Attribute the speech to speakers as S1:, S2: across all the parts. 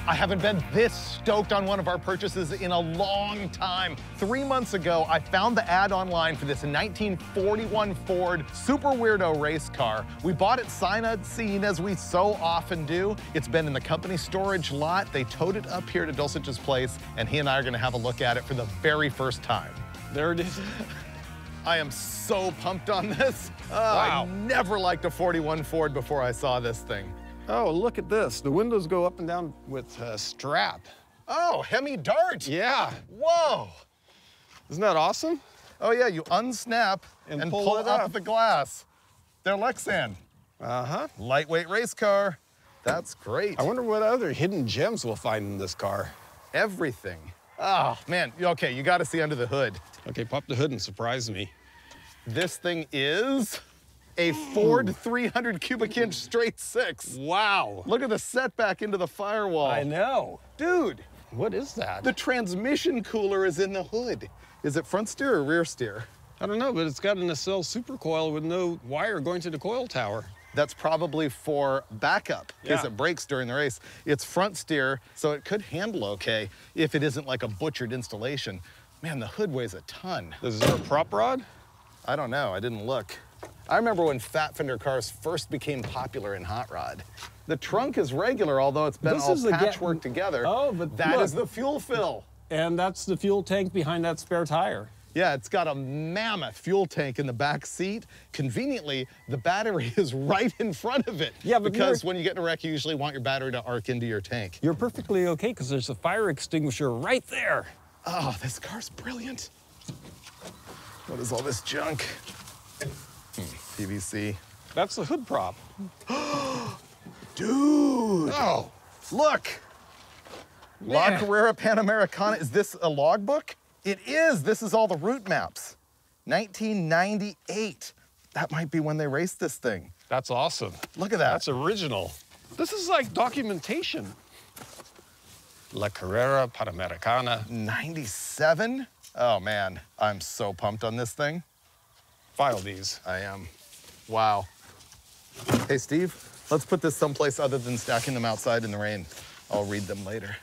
S1: I haven't been this stoked on one of our purchases in a long time. 3 months ago, I found the ad online for this 1941 Ford super weirdo race car. We bought it sight unseen, as we so often do. It's been in the company storage lot. They towed it up here to Dulcich's place, and he and I are gonna have a look at it for the very first time.
S2: There it is.
S1: I am so pumped on this.
S2: Wow.
S1: I never liked a 41 Ford before I saw this thing.
S2: Oh, look at this. The windows go up and down with a strap.
S1: Oh, Hemi Dart.
S2: Yeah.
S1: Whoa.
S2: Isn't that awesome?
S1: Oh yeah, you unsnap and pull it up the glass. They're Lexan.
S2: Uh-huh.
S1: Lightweight race car. That's great.
S2: I wonder what other hidden gems we'll find in this car.
S1: Everything. Oh, man. Okay, you got to see under the hood.
S2: Okay, pop the hood and surprise me.
S1: This thing is a Ford 300 cubic inch straight six.
S2: Wow.
S1: Look at the setback into the firewall.
S2: I know.
S1: Dude.
S2: What is that?
S1: The transmission cooler is in the hood. Is it front steer or rear steer?
S2: I don't know, but it's got an nacelle supercoil with no wire going to the coil tower.
S1: That's probably for backup, in case
S2: Yeah.
S1: it breaks during the race. It's front steer, so it could handle okay if it isn't like a butchered installation. Man, the hood weighs a ton.
S2: Is there a prop rod?
S1: I don't know, I didn't look. I remember when fat fender cars first became popular in hot rod. The trunk is regular, although it's been all patchwork together.
S3: Oh, but
S1: that
S3: look.
S1: is the fuel fill.
S3: And that's the fuel tank behind that spare tire.
S1: Yeah, it's got a mammoth fuel tank in the back seat. Conveniently, the battery is right in front of it.
S3: Yeah, but
S1: because when you get in a wreck, you usually want your battery to arc into your tank.
S3: You're perfectly okay because there's a fire extinguisher right there.
S1: Oh, this car's brilliant. What is all this junk? PVC.
S2: That's the hood prop.
S1: Dude!
S2: Oh!
S1: Look! La Carrera Panamericana. Is this a logbook? It is. This is all the route maps. 1998. That might be when they raced this thing.
S2: That's awesome.
S1: Look at that.
S2: That's original. This is like documentation. La Carrera Panamericana.
S1: 97? Oh man, I'm so pumped on this thing.
S2: File these.
S1: I am. Wow. Hey Steve, let's put this someplace other than stacking them outside in the rain. I'll read them later.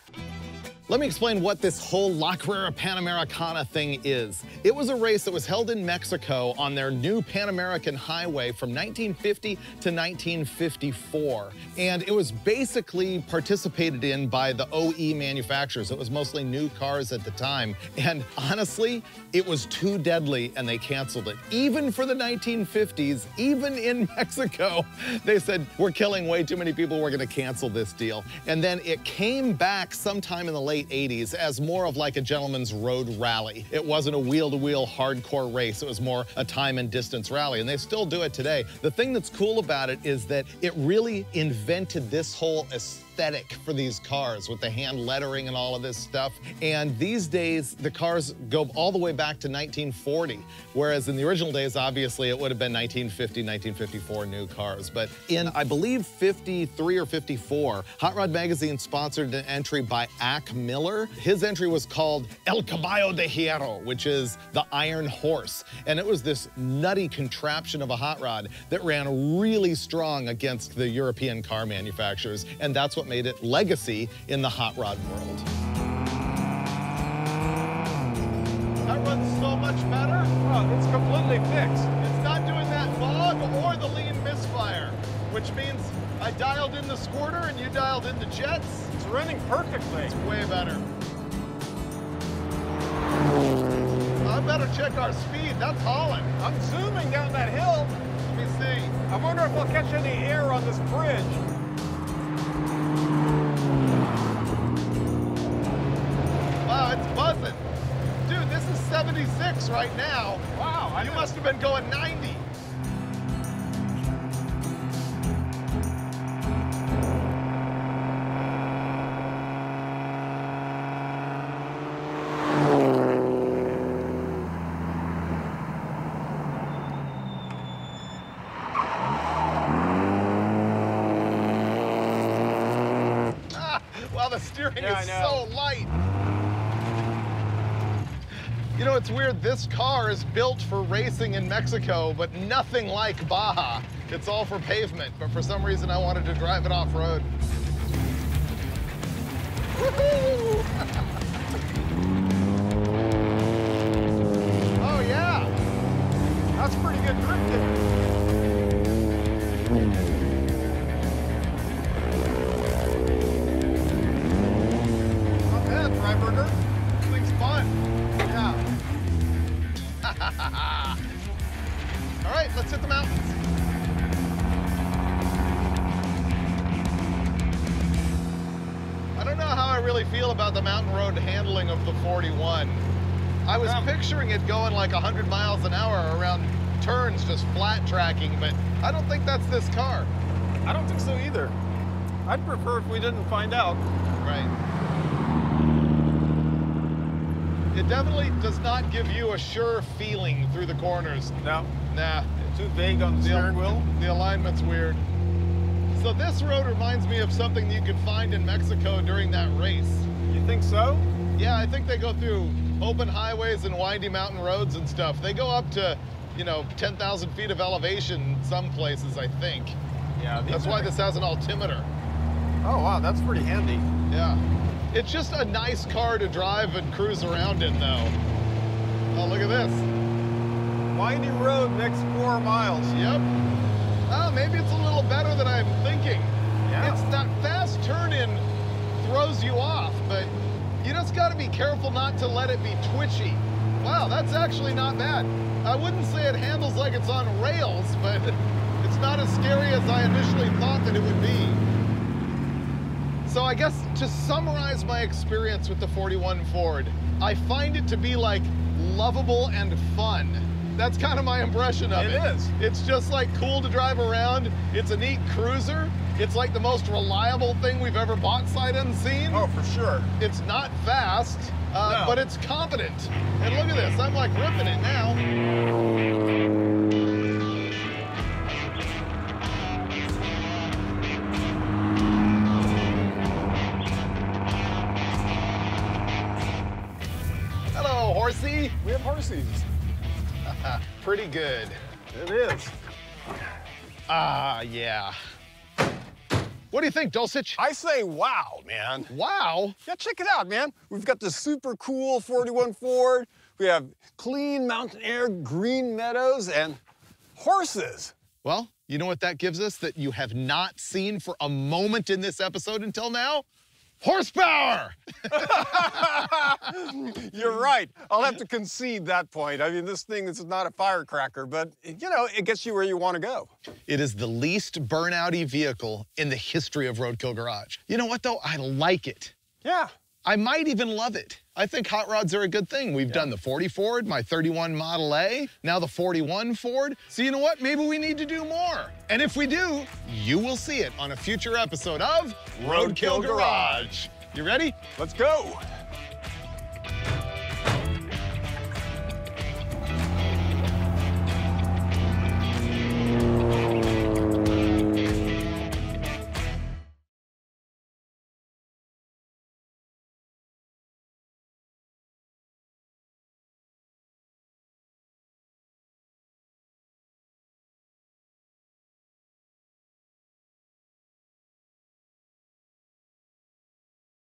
S1: Let me explain what this whole La Carrera Panamericana thing is. It was a race that was held in Mexico on their new Pan American Highway from 1950 to 1954. And it was basically participated in by the OE manufacturers. It was mostly new cars at the time. And honestly, it was too deadly and they canceled it. Even for the 1950s, even in Mexico, they said, we're killing way too many people, we're gonna cancel this deal. And then it came back sometime in the late 80s as more of like a gentleman's road rally. It wasn't a wheel-to-wheel hardcore race. It was more a time and distance rally, and they still do it today. The thing that's cool about it is that it really invented this whole aesthetic for these cars with the hand lettering and all of this stuff. And these days, the cars go all the way back to 1940, whereas in the original days, obviously, it would have been 1950, 1954 new cars. But in, I believe, 53 or 54, Hot Rod Magazine sponsored an entry by Ack Miller. His entry was called El Caballo de Hierro, which is the Iron Horse. And it was this nutty contraption of a hot rod that ran really strong against the European car manufacturers. And that's what made it legacy in the hot rod world. That runs so much better.
S2: Oh, it's completely fixed.
S1: It's not doing that fog or the lean misfire, which means I dialed in the squirter and you dialed in the jets.
S2: It's running perfectly.
S1: It's way better. I better check our speed. That's hauling.
S2: I'm zooming down that hill.
S1: Let me see.
S2: I wonder if we'll catch any air on this bridge.
S1: Wow, it's buzzing. Dude, this is 76 right now.
S2: Wow,
S1: You must have been going 90. Wow, the steering is so light. You know, it's weird, this car is built for racing in Mexico, but nothing like Baja. It's all for pavement, but for some reason I wanted to drive it off-road. Oh, yeah.
S2: That's pretty good grip there.
S1: Not bad, Freibuger. This thing's fun. Yeah. All right, let's hit the mountains. I don't know how I really feel about the mountain road handling of the 41. I was picturing it going like 100 miles an hour around turns, just flat tracking, but I don't think that's this car.
S2: I don't think so either. I'd prefer if we didn't find out.
S1: Right. It definitely does not give you a sure feeling through the corners.
S2: No,
S1: Nah.
S2: too vague on the steering wheel.
S1: The alignment's weird. So this road reminds me of something you could find in Mexico during that race.
S2: You think so?
S1: Yeah, I think they go through open highways and windy mountain roads and stuff. They go up to, 10,000 feet of elevation in some places, I think.
S2: Yeah.
S1: That's why this has an altimeter.
S2: Oh, wow, that's pretty handy.
S1: Yeah. It's just a nice car to drive and cruise around in, though. Oh, look at this.
S2: Windy road next 4 miles.
S1: Yep. Oh, maybe it's a little better than I'm thinking.
S2: Yeah.
S1: It's that fast turn-in throws you off, but you just got to be careful not to let it be twitchy. Wow, that's actually not bad. I wouldn't say it handles like it's on rails, but it's not as scary as I initially thought that it would be. So I guess to summarize my experience with the 41 Ford, I find it to be like lovable and fun. That's kind of my impression of it.
S2: It is.
S1: It's just like cool to drive around. It's a neat cruiser. It's like the most reliable thing we've ever bought sight unseen.
S2: Oh, for sure.
S1: It's not fast,
S2: No.
S1: but it's competent. And look at this, I'm like ripping it now. Hello, horsey.
S2: We have horses.
S1: Pretty good.
S2: It is.
S1: Ah, yeah. What do you think, Dulcich?
S2: I say wow, man.
S1: Wow.
S2: Yeah, check it out, man. We've got the super cool 41 Ford. We have clean mountain air, green meadows, and horses.
S1: Well, you know what that gives us that you have not seen for a moment in this episode until now? Horsepower!
S2: You're right. I'll have to concede that point. I mean, this thing is not a firecracker, but, it gets you where you want to go.
S1: It is the least burnout-y vehicle in the history of Roadkill Garage. You know what, though? I like it.
S2: Yeah.
S1: I might even love it. I think hot rods are a good thing. We've done the 40 Ford, my 31 Model A, now the 41 Ford. So you know what? Maybe we need to do more. And if we do, you will see it on a future episode of Roadkill Garage. You ready?
S2: Let's go.